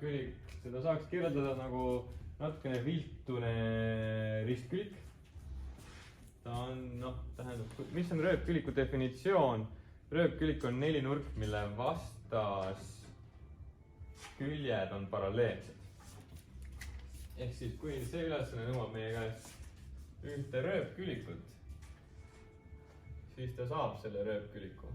rööpkülik, seda saaks kirjeldada nagu natukene viltune ristkülik. Ta on, noh, tähendab, mis on rööpküliku definitsioon? Rööpkülik on nelinurk, mille vastas küljed on paralleelsed. Ehk siis, kui see ülesanne nõuab meie käest ühte rööpkülikut, siis ta saab selle rööpküliku.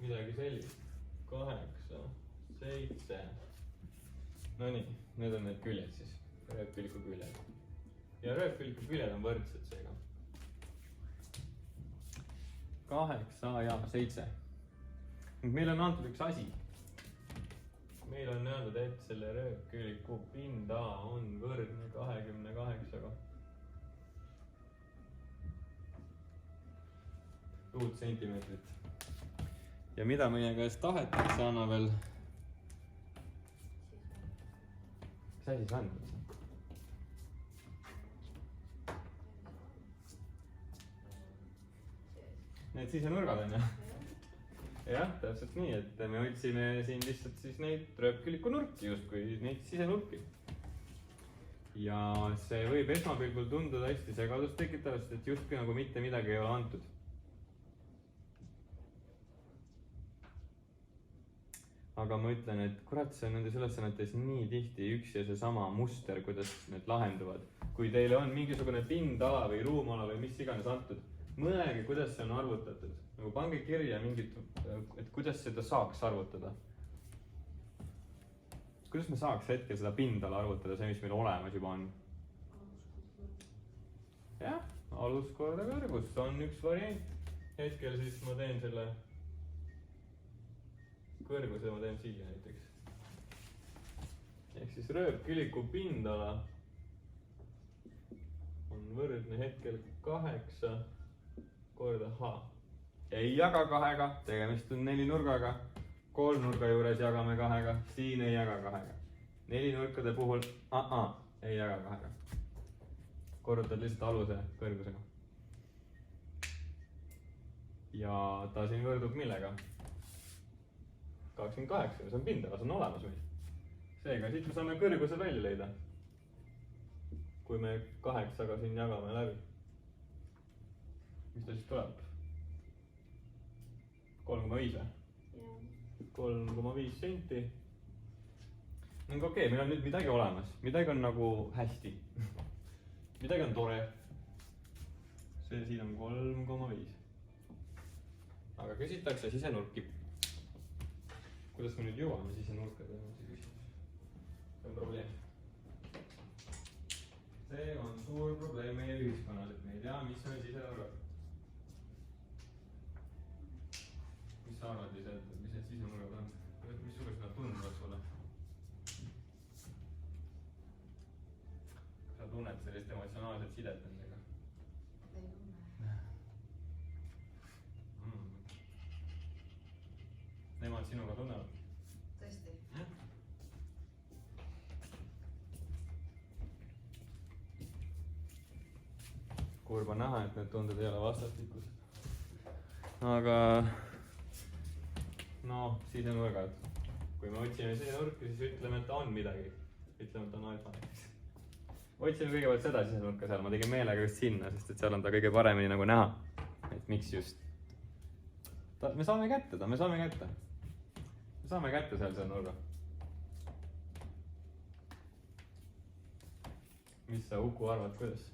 Midagi sellist. 8, 7. No nii, need on need küljed siis, rööpküliku küljed. Ja rööpküliku küljed on võrdsed seega. 8 ja 7. Meil on antud üks asi. Meil on öeldud, et selle rööpküliku pinda on võrdne 28-ga. Ruutsentimeetrit. Ja mida meie käest tahetakse, anna veel. Mis asi see on? Need sisenurgad on, jah? Jah, täpselt nii, et me otsime siin lihtsalt siis neid rööpküliku nurki, justkui neid sisenurki. Ja see võib esmapilgul tunduda hästi segadust tekitavast, et justkui nagu mitte midagi ei ole antud. Aga ma ütlen, et kurat, see on nendes ülesannetes nii tihti üks ja seesama muster, kuidas need lahenduvad. Kui teile on mingisugune pindala või ruumala või mis iganes antud, mõelge, kuidas see on arvutatud. Nagu pange kirja mingit, et kuidas seda saaks arvutada. Kuidas me saaks hetkel seda pindala arvutada, see, mis meil olemas juba on? Jah, alus korda kõrgus on üks variant. Hetkel siis ma teen selle kõrguse, ma teen siia näiteks. Ehk siis rööpküliku pindala on võrdne hetkel 8 korda h. Ei jaga 2-ga, tegemist on nelinurgaga. Kolmnurga juures jagame 2-ga, siin ei jaga 2-ga. Nelinurkade puhul ei jaga 2-ga. Korrutad lihtsalt aluse kõrgusega. Ja ta siin võrdub millega? 28, see on pindala, see on olemas meil. Seega, siit me saame kõrguse välja leida. Kui me 8-ga siin jagame läbi. Mis ta siis tuleb? 3,5 või? 3,5 senti. No okei, meil on nüüd midagi olemas. Midagi on nagu hästi. Midagi on tore. See siin on 3,5. Aga küsitakse sisenurki. Kuidas me nüüd jõuame sisenurkade? See on probleem. See on suur probleem meie ühiskonnas, et me ei tea, mis on sisenurgad. Mis sa arvad, mis need sisenurgad on? Missugused nad tunduvad sulle? Kas sa tunned sellist emotsionaalset sidet nendega? Ei tunne. Nemad sinuga tunnevad? Tõesti? Kurb on näha, et need tunded ei ole vastastikused. Aga no, sisenurgad. Kui me otsime sisenurka, siis ütleme, et ta on midagi. Ütleme, et ta on alfa näiteks. Otsime kõigepealt seda sisenurka seal. Ma tegin meelega just sinna, sest et seal on ta kõige paremini nagu näha. Et miks just. Me saame kätte ta, me saame kätte. Me saame kätte seal selle nurga. Mis sa, Uku, arvad, kuidas?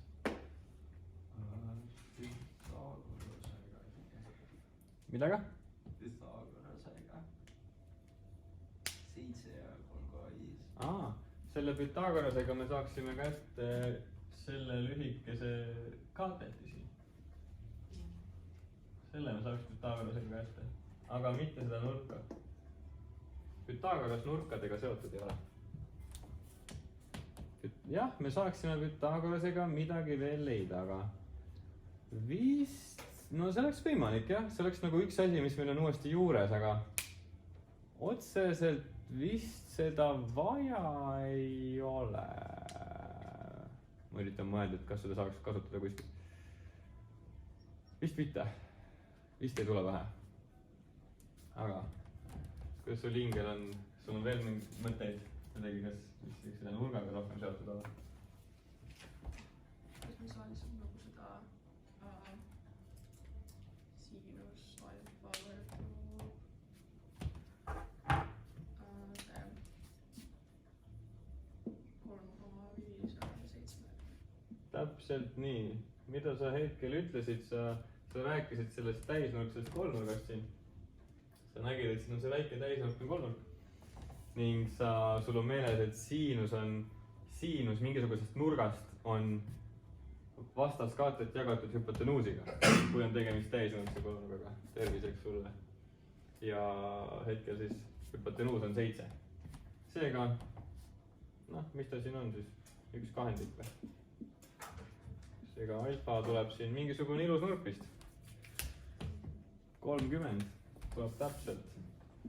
Midagi? Pythagorasega 7 ja 3,5. Selle Pythagorasega me saaksime kätte selle lühikese kaateti siin. Selle me saaks Pythagorasega kätte, aga mitte seda nurka. Pythagoras nurkadega seotud ei ole. Jah, me saaksime Pythagorasega midagi veel leida, aga vist... No see oleks võimalik, jah. See oleks nagu üks asi, mis meil on uuesti juures, aga otseselt vist seda vaja ei ole. Ma üritan mõelda, et kas seda saaks kasutada kuskil. Vist mitte. vist ei tule pähe. aga kuidas sul hingel on, sul on veel mingeid mõtteid midagi, kas mis selle nurgaga rohkem seotud olla? kas me saalisime nagu seda siinus alfa võrgu see 3,5 täpselt nii, mida sa hetkel ütlesid, sa rääkisid sellest täisnurksest kolmnurgast siin. sa nägid, et siin on see väike täisnurkne kolmnurk ning sul on meeles, et siinus mingisugusest nurgast on vastaskaatet jagatud hüpotenuusiga, kui on tegemist täisnurkse kolmnurgaga. Terviseks sulle. ja hetkel siis hüpotenuus on 7. seega noh, mis ta siin on siis, 1/2 või? seega alfa tuleb siin mingisugune ilus nurk vist. 30 tuleb täpselt.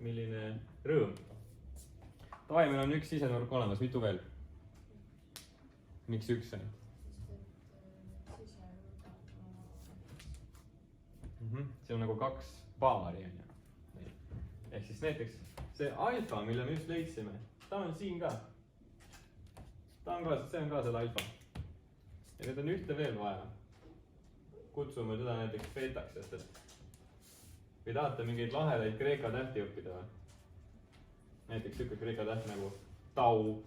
milline rõõm. Taimel on üks sisenurk olemas, mitu veel? miks üks on? See on nagu 2 paari on ju. ehk siis näiteks see alfa, mille me just leidsime, ta on siin ka. see on ka seal alfa. ja nüüd on ühte veel vaja. kutsume teda näiteks beetaks, sest et või tahate mingeid lahedaid kreeka tähti õppida või? näiteks siuke kreeka täht nagu tau.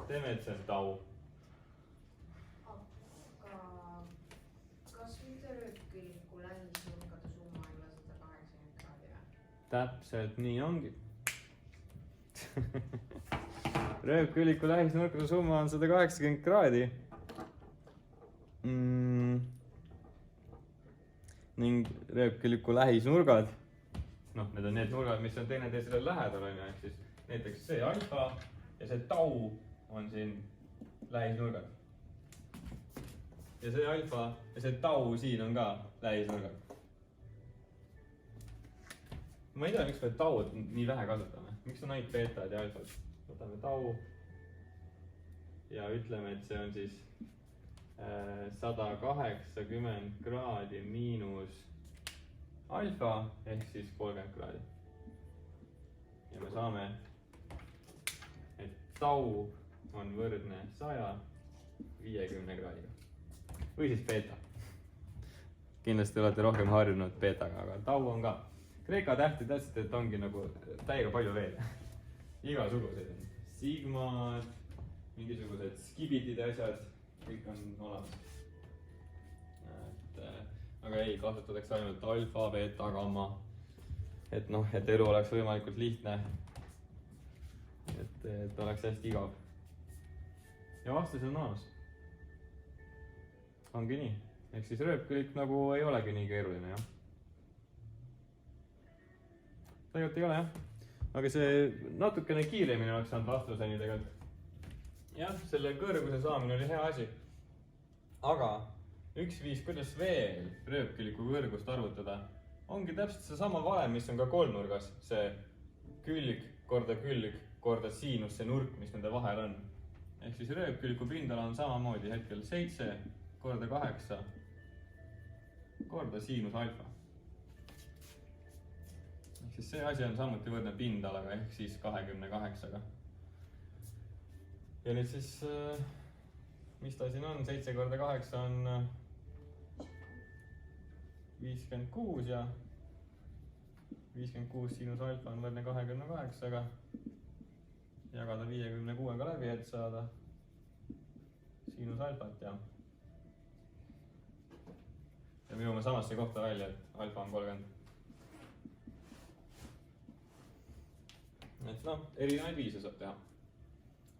teeme, et see on tau. aga kas mitte rööpkülliku lähisnurgade summa ei ole 180 kraadi või? täpselt nii ongi. rööpkülliku lähisnurkade summa on 180 kraadi. ning rööpkülliku lähisnurgad, noh, need on need nurgad, mis on teineteisele lähedal, on ju, ehk siis näiteks see alfa ja see tau on siin lähisnurgad. ja see alfa ja see tau siin on ka lähisnurgad. ma ei tea, miks me tau'd nii vähe kasutame, miks on ainult beetad ja alfad. võtame tau ja ütleme, et see on siis 180 kraadi miinus alfa ehk siis 30 kraadi. ja me saame, et tau on võrdne 150 kraadiga. või siis beeta. kindlasti olete rohkem harjunud beetaga, aga tau on ka. Kreeka tähti tahtsite, et ongi nagu täiega palju veel. igasuguseid on. Sigmad, mingisugused skibitid asjad, kõik on olemas. aga ei, kasutatakse ainult alfa, beeta, gamma. et noh, et elu oleks võimalikult lihtne. et oleks hästi igav. ja vastus on olemas. ongi nii. ehk siis rööpküllik nagu ei olegi nii keeruline, jah. tegelikult ei ole, jah. aga see natukene kiiremini oleks saanud vastuseni tegelikult. jah, selle kõrguse saamine oli hea asi. aga üks viis, kuidas veel rööpkülliku kõrgust arvutada, ongi täpselt seesama valem, mis on ka kolmnurgas. see külg korda siinus, see nurk, mis nende vahel on. ehk siis rööpkülliku pindala on samamoodi hetkel 7 korda 8 korda siinus alfa. ehk siis see asi on samuti võrdne pindalaga ehk siis 28-ga. ja nüüd siis, mis ta siin on, 7 korda 8 on 56 ja 56 siinus alfa on võrdne 28-ga. jagada 56-ga läbi, et saada siinus alfat ja me jõuame samasse kohta välja, et alfa on 30. et noh, erinevaid viise saab teha.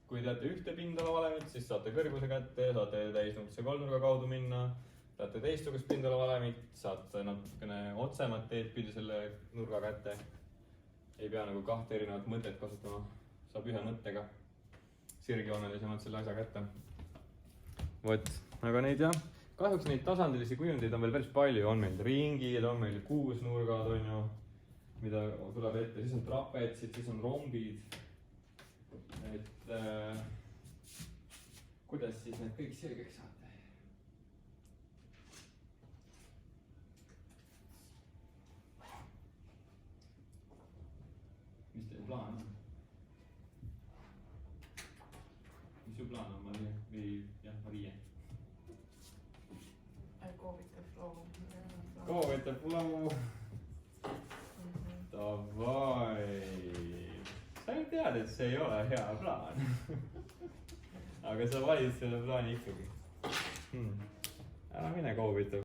kui teate ühte pindala valemit, siis saate kõrguse kätte, saate täisnurkse kolmnurga kaudu minna. Teate teistsugust pindala valemit, saate natukene otsemat teed pidi selle nurga kätte. ei pea nagu 2 erinevat mõtet kasutama, saab ühe mõttega sirgjoonelisemalt selle asja kätte. vot, aga neid jah, kahjuks neid tasandilisi kujundeid on veel päris palju, on meil ringid, on meil kuusnurgad, on ju, mida tuleb ette, siis on trapetsid, siis on rombid. et kuidas siis need kõik selgeks saate? plaan on? mis su plaan on, Maria? või jah, Marie? Go with the flow. Go with the flow. Davai. sa ju tead, et see ei ole hea plaan. aga sa valid selle plaani ikkagi. ära mine go with the